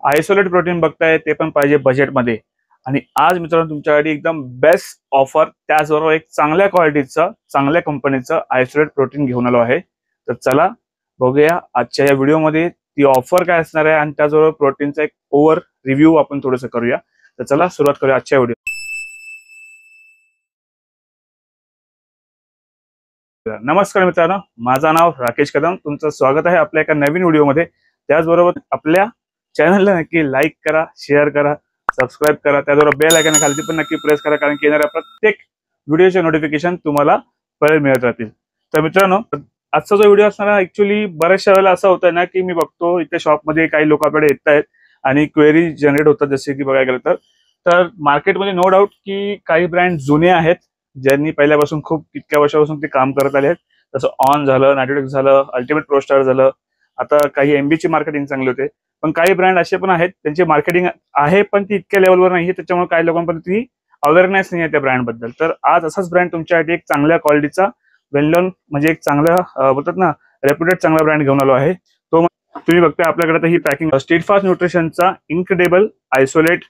Isolate protein बघताय, ते पण पाहिजे बजेटमध्ये. आणि आज मित्रांनो तुमच्यासाठी एकदम बेस्ट ऑफर, त्याचबरोबर एक चांगल्या क्वालिटीचं चांगल्या कंपनीचं आयसोलेट प्रोटीन घेऊन आलो आहे. तर चला बघूया आजच्या या व्हिडिओमध्ये ती ऑफर काय असणार आहे आणि त्याचबरोबर प्रोटीनचा एक ओव्हर रिव्ह्यू आपण थोडंसं करूया. तर चला सुरुवात करूया आजच्या व्हिडिओ. नमस्कार मित्रांनो, माझं नाव राकेश कदम. तुमचं स्वागत आहे आपल्या एका नवीन व्हिडिओमध्ये. त्याचबरोबर आपल्या चॅनलला नक्की लाईक करा, शेअर करा, सबस्क्राईब करा. त्याचबरोबर बेल आयकॉन खाली पण नक्की प्रेस करा, कारण की येणाऱ्या प्रत्येक व्हिडिओचे नोटिफिकेशन तुम्हाला पहिले मिळत राहतील. तर मित्रांनो, आजचा जो व्हिडिओ असणार ऍक्च्युली बऱ्याचशा वेळेला असं होतं ना की मी बघतो इथे शॉपमध्ये काही लोक आपल्याकडे येत आहेत आणि क्वेरी जनरेट होतात. जसे की बघायला गेलं तर मार्केटमध्ये नो डाऊट की काही ब्रँड जुने आहेत ज्यांनी पहिल्यापासून खूप इतक्या वर्षापासून ते काम करत आले आहेत. जसं ऑन झालं, नायट्रोडेक्स झालं, अल्टिमेट प्रो स्टार झालं. आता काही एमबीची मार्केटिंग चांगली होते, पण काही ब्रँड असे पण आहेत त्यांची मार्केटिंग आहे पण ती इतक्या लेवलवर नाही आहे. त्याच्यामुळे काही लोकांपर्यंत ती अवेअरनेस नाही आहे त्या ब्रँड बद्दल. तर आज असाच ब्रँड तुमच्यासाठी एक चांगल्या क्वालिटीचा वेल नोन म्हणजे एक चांगला बोलतात ना रेप्युटेड चांगला ब्रँड घेऊन आलो आहे. तो तुम्ही बघताय आपल्याकडे ही पॅकिंग स्ट्रीट फास्ट न्यूट्रिशनचा इन्क्रेडिबल आयसोलेट.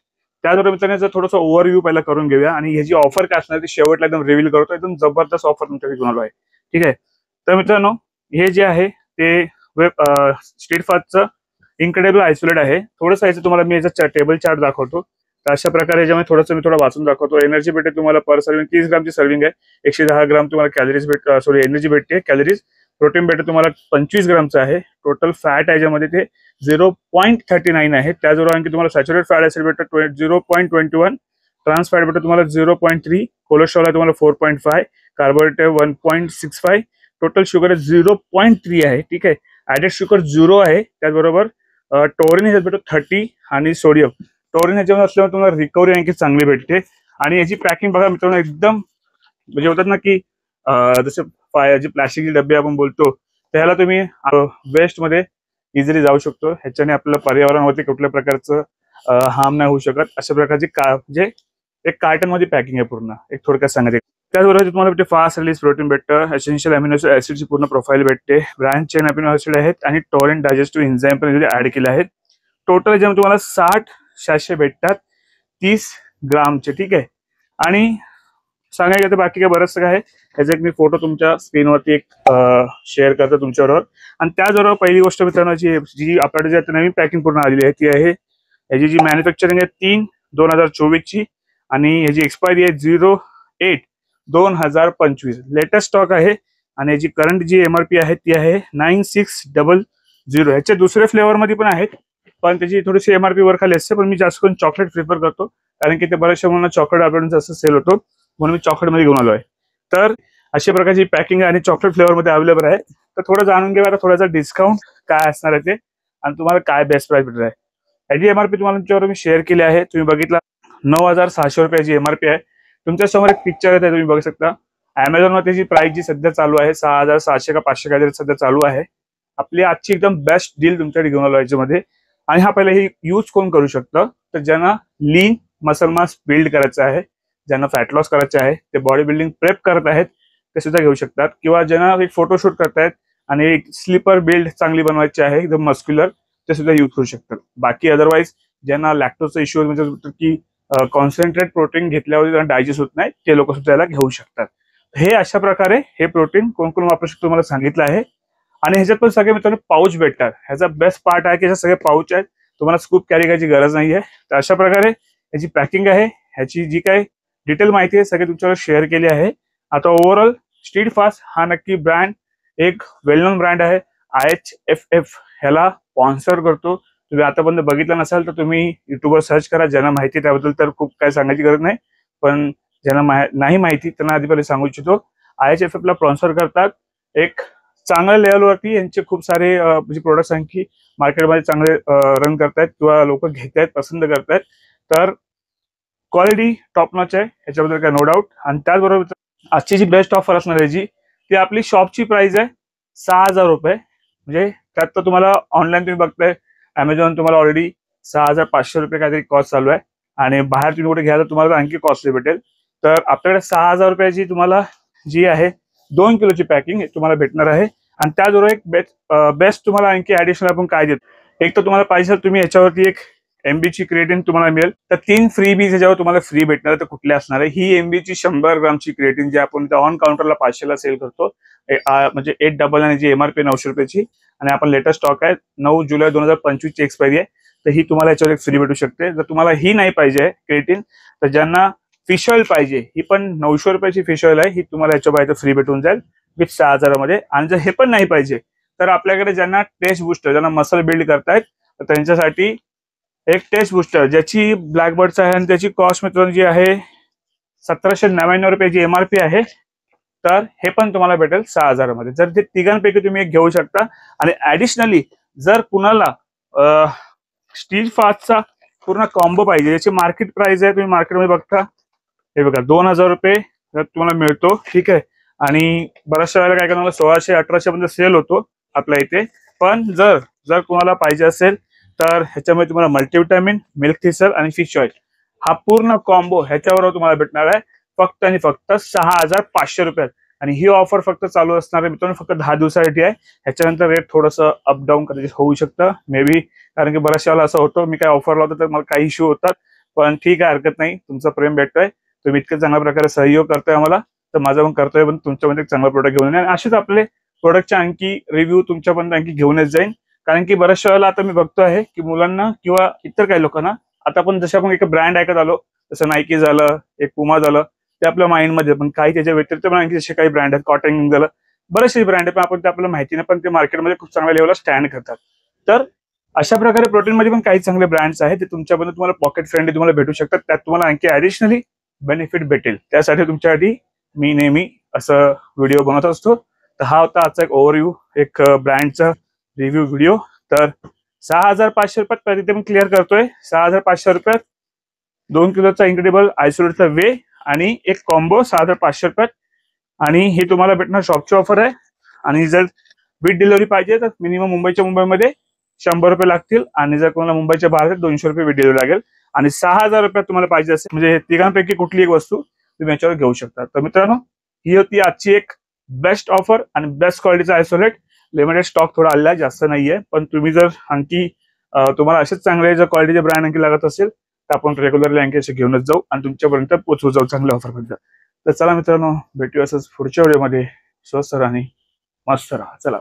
त्याचबरोबर मित्रांनो थोडंसं ओव्हरव्ह्यू पहिला करून घेऊया आणि ही जी ऑफर काय असणार ती शेवटला एकदम रिव्हील करतो. एकदम जबरदस्त ऑफर तुमच्याकडे घेऊन आलो आहे. ठीक आहे, तर मित्रांनो हे जे आहे ते स्ट्रीट फास्टचं इन्क्रेडिबल आयसोलेट आहे. थोडंसं याचं तुम्हाला मी याचा टेबल चार्ट दाखवतो. तर अशा प्रकारे याच्यामध्ये थोडंसं मी थोडं वाचून दाखवतो. एनर्जी भेटते तुम्हाला पर सर्विंग 30 ग्रामची सर्विंग आहे. 110 ग्राम तुम्हाला कॅलरीज एनर्जी भेटते कॅलरीज. प्रोटीन भेटते तुम्हाला 25 ग्रामचं आहे. टोटल फॅट याच्यामध्ये ते 0.39 आहे. त्याचबरोबर आणखी तुम्हाला सॅच्युरेट फॅट ऍसिड भेटतं 0.21, ट्रान्स फॅट भेटतं तुम्हाला 0.3, कोलेस्ट्रॉल आहे तुम्हाला 4.5, कार्बोहायड्रेट 1.65, टोटल शुगर आहे 0.3 आहे. ठीक आहे, ऍडेड शुगर 0 आहे. त्याचबरोबर टोरिन ह्याच्यात भेटतो 30 आणि सोडियम. टोरिन ह्याच्यामध्ये असल्यामुळे तुम्हाला रिकव्हरी आणखी चांगली भेटते. आणि याची पॅकिंग बघा मित्रांनो एकदम म्हणजे होतात ना की जसे जी प्लास्टिकची डबे आपण बोलतो त्याला तुम्ही वेस्ट मध्ये इझिली जाऊ शकतो. ह्याच्याने आपल्या पर्यावरणावरती कुठल्या प्रकारचं हार्म नाही होऊ शकत. अशा प्रकारची म्हणजे एक कार्टन मध्ये पॅकिंग आहे पूर्ण, एक थोडक्यात सांगायचं. त्याचबरोबर तुम्हाला भेटते फास्ट रिलीज प्रोटीन भेटतं, एसेन्शियल अमिनो ऍसिडची पूर्ण प्रोफाईल भेटते, ब्रांच चेन अमिनो ऍसिड आहेत आणि टॉरेंट डायजेस्टिव्ह एन्झाईम पण ऍड केले आहेत. टोटल याच्यामध्ये तुम्हाला 60 सॅशे भेटतात 30 ग्रामचे. ठीक आहे, आणि सांगायचं तर बाकी काय बरंचसं काय आहे. त्याचा एक मी फोटो तुमच्या स्क्रीनवरती एक शेअर करतो तुमच्याबरोबर. आणि त्याचबरोबर पहिली गोष्ट मित्रांनो जी आपल्याकडे जी नवीन पॅकिंग पूर्ण आलेली आहे ती आहे याची जी मॅन्युफॅक्चरिंग आहे 3/2024 ची आणि याची एक्सपायरी आहे 08/2025. लेटेस्ट स्टॉक आहे. आणि याची करंट जी एमआरपी आहे ती आहे 9600. ह्याचे दुसरे फ्लेवर मध्ये पण आहेत पण त्याची थोडीशी एमआरपी वर खाली असते. पण मी जास्त करून चॉकलेट प्रिफर करतो कारण की ते बऱ्याचशा मुलांना चॉकलेट आपल्याकडून जास्त सेल होतो, म्हणून मी चॉकलेट मध्ये घेऊन आलो आहे. तर अशा प्रकारची पॅकिंग आणि चॉकलेट फ्लेवर मध्ये अवेलेबल आहे. तर थोडं जाणून घ्या आता थोडासा डिस्काउंट काय असणार आहे ते आणि तुम्हाला काय बेस्ट प्राइस भेटणार आहे. याची एमआरपी तुम्हाला तुमच्यावर मी शेअर केली आहे. तुम्ही बघितला 9600 रुपयाची एमआरपी आहे. तुमच्या समोर एक पिक्चर आहे तुम्ही बघू शकता. अमेझॉनवर त्याची प्राइस जी सध्या चालू आहे 6700 का 500 काहीतरी सध्या चालू आहे. आपली आजची एकदम बेस्ट डील तुमच्याकडे घेऊन आलो याच्यामध्ये. आणि हा पहिला हे यूज कोण करू शकतं, तर ज्यांना लीन मसल मास बिल्ड करायचं आहे, ज्यांना फॅट लॉस करायचे आहे, ते बॉडी बिल्डिंग प्रेप करत आहेत ते सुद्धा घेऊ शकतात. किंवा ज्यांना एक फोटोशूट करतायत आणि एक स्लीपर बिल्ड चांगली बनवायची आहे एकदम मस्क्युलर, ते सुद्धा यूज करू शकतात. बाकी अदरवाईज ज्यांना लॅक्टोजचा इश्यू म्हणजे की कॉन्सन्ट्रेट प्रोटीन घेतल्यावर डायजेस्ट होत नाही ते लोक सुद्धा याला घेऊ शकतात. हे अशा प्रकारे हे प्रोटीन कोण कोण वापरू शकतो मला सांगितलं आहे. आणि ह्याच्यात पण सगळे मित्रांनो पाऊच भेटतात. ह्याचा बेस्ट पार्ट आहे की ह्याच्यात सगळे पाऊच आहेत, तुम्हाला स्कूप कॅरी करायची गरज नाहीये. तर अशा प्रकारे ह्याची पॅकिंग आहे. ह्याची जी काही डिटेल माहिती आहे सगळी तुमच्यावर शेअर केली आहे. आता ओव्हरऑल स्ट्रीट फास्ट हा नक्की ब्रँड एक वेल नोन ब्रँड आहे. IHFF ह्याला स्पॉन्सर करतो. तुम्ही आतापर्यंत बघितलं नसाल तर तुम्ही युट्यूबवर सर्च करा. ज्यांना माहिती त्याबद्दल तर खूप काय सांगायची गरज नाही, पण ज्यांना नाही माहिती त्यांना आधी पहिले सांगू इच्छितो. IHFF ला स्पॉन्सर करतात. एक चांगल्या लेवलवरती यांचे खूप सारे म्हणजे प्रोडक्ट्स आणखी मार्केटमध्ये चांगले रन करतायत किंवा लोक घेतायत, पसंत करतायत. तर क्वालिटी टॉप नॉच आहे याच्याबद्दल काय नो डाऊट. आणि त्याचबरोबर आजची जी बेस्ट ऑफर असणार आहे जी ती आपली शॉपची प्राइस आहे 6000 रुपये. म्हणजे त्यात तर तुम्हाला ऑनलाईन तुम्ही बघताय अमेझॉन तुम्हाला ऑलरेडी 6500 रुपये काहीतरी कॉस्ट चालू आहे आणि बाहेर तुम्ही कुठे घ्या तर तुम्हाला आणखी कॉस्टली भेटेल. तर आपल्याकडे 6000 रुपयाची तुम्हाला जी आहे 2 किलोची पॅकिंग तुम्हाला भेटणार आहे. आणि त्याचबरोबर एक बेस्ट तुम्हाला आणखी ऍडिशनल आपण काय देतो, एक तर तुम्हाला पाहिजे तुम्ही याच्यावरती एक MB ची क्रिएटिन तुम्हाला मिळेल. तर 3 फ्रीबीज ह्याच्यावर तुम्हाला फ्री भेटणार. तर कुठले असणार आहे? ही MB ची 100 ग्रामची क्रिएटिन जी आपण ऑन काउंटरला 500ला सेल करतो, म्हणजे 899 जी MRP 900 रुपयाची, आणि आपण लेटेस्ट स्टॉक आहे 9 जुलै 2025 ची एक्सपायरी आहे. तर ही तुम्हाला याच्यावर एक फ्री भेटू शकते. जर तुम्हाला ही नाही पाहिजे क्रिएटिन, तर ज्यांना फिश ऑइल पाहिजे, ही पण 900 रुपयाची फिश ऑइल आहे, ही तुम्हाला याच्या बाहेर फ्री भेटून जाईल विथ 6000 मध्ये. आणि जर हे पण नाही पाहिजे, तर आपल्याकडे ज्यांना टेस्ट बुस्टर, ज्यांना मसल बिल्ड करतायत, तर त्यांच्यासाठी एक टेस्ट बुस्टर ज्याची ब्लॅकबर्डचा आहे आणि त्याची कॉस्ट मित्रांनो जी आहे 1799 रुपयाची MRP आहे. तर हे पण तुम्हाला भेटेल 6000 मध्ये. जर ते तिघांपैकी तुम्ही एक घेऊ शकता. आणि ऍडिशनली जर कुणाला स्टील फास्टचा पूर्ण कॉम्बो पाहिजे, याची मार्केट प्राइस आहे, तुम्ही मार्केटमध्ये बघता, हे बघा 2000 रुपये तुम्हाला मिळतो. ठीक आहे. आणि बऱ्याचशा वेळेला काय करणार 1600-1800 पर्यंत सेल होतो आपल्या इथे. पण जर तुम्हाला पाहिजे असेल, तर ह्याच्यामध्ये तुम्हाला मल्टीविटामिन, मिल्क थिसर आणि फिश ऑइल हा पूर्ण कॉम्बो ह्याच्यावर तुम्हाला भेटणार आहे फक्त आणि फक्त 6500 रुपयात. आणि ही ऑफर फक्त चालू असणार आहे मित्रांनो फक्त 10 दिवसासाठी आहे. ह्याच्यानंतर रेट थोडंसं अपडाऊन कदाचित होऊ शकतं मे बी, कारण की बऱ्याचशा वेळेला असं होतं मी काय ऑफर लावतो तर मला काही इश्यू होतात. पण ठीक आहे, हरकत नाही, तुमचं प्रेम भेटतोय, तुम्ही इतकं चांगल्या प्रकारे सहयोग करतोय आम्हाला, तर माझा पण कर्तव्य पण तुमच्यामध्ये एक चांगला प्रोडक्ट घेऊन येईल. आणि असेच आपले प्रोडक्टच्या आणखी रिव्ह्यू तुमच्यापर्यंत आणखी घेऊनच जाईल. कारण की बऱ्याचशा वेळेला आता मी बघतो आहे की मुलांना किंवा इतर काही लोकांना, आता आपण जसे आपण एक ब्रँड ऐकत आलो, जसं नायकी झालं, एक पुमा झालं, ते आपल्या माइंडमध्ये, पण काही त्याच्या व्यतिरिक्त पण आणखी जसे काही ब्रँड आहेत, कॉटन झालं, बरेचसे ब्रँड आहेत, पण आपण ते आपल्याला माहिती नाही, पण ते मार्केटमध्ये खूप चांगल्या लेवलला स्टँड करतात. तर अशा प्रकारे प्रोटीनमध्ये पण काही चांगले ब्रँड्स आहेत, ते तुमच्यापर्यंत तुम्हाला पॉकेट फ्रेंडली तुम्हाला भेटू शकतात. त्यात तुम्हाला आणखी ऍडिशनली बेनिफिट भेटेल. त्यासाठी तुमच्यासाठी मी नेहमी असं व्हिडिओ बनवत असतो. तर हा होता आजचा एक ओव्हरव्ह्यू, एक ब्रँडचा रिव्ह्यू व्हिडिओ. तर 6500 रुपयात प्रतिदिन क्लिअर करतोय. 6500 रुपयात 2 किलोचा इन्क्रेडिबल आयसोलेटचा वे आणि एक कॉम्बो 6500 रुपयात. आणि हे तुम्हाला भेटणार शॉपची ऑफर आहे. आणि जर विथ डिलिव्हरी पाहिजे तर मिनिमम मुंबईमध्ये 100 रुपये लागतील. आणि जर कोणाला मुंबईच्या बाहेर 200 रुपये विथ डिलिव्हरी लागेल. आणि 6000 रुपयात तुम्हाला पाहिजे असेल, म्हणजे तिघांपैकी कुठली एक वस्तू तुम्ही याच्यावर घेऊ शकता. तर मित्रांनो, ही होती आजची एक बेस्ट ऑफर आणि बेस्ट क्वालिटीचा आयसोलेट. लिमिटेड स्टॉक थोडा आलेला आहे, जास्त नाहीये. पण तुम्ही जर आणखी तुम्हाला असेच चांगले जर क्वालिटीचे ब्रँड आणखी लागत असेल, तर आपण रेग्युलरली आणखी असे घेऊनच जाऊ आणि तुमच्यापर्यंत पोहोचवू जाऊ चांगल्या ऑफर पर्यंत. तर चला मित्रांनो, भेटूया असंच पुढच्या व्हिडिओमध्ये. स्वस्त राहा आणि मस्त राहा. चला.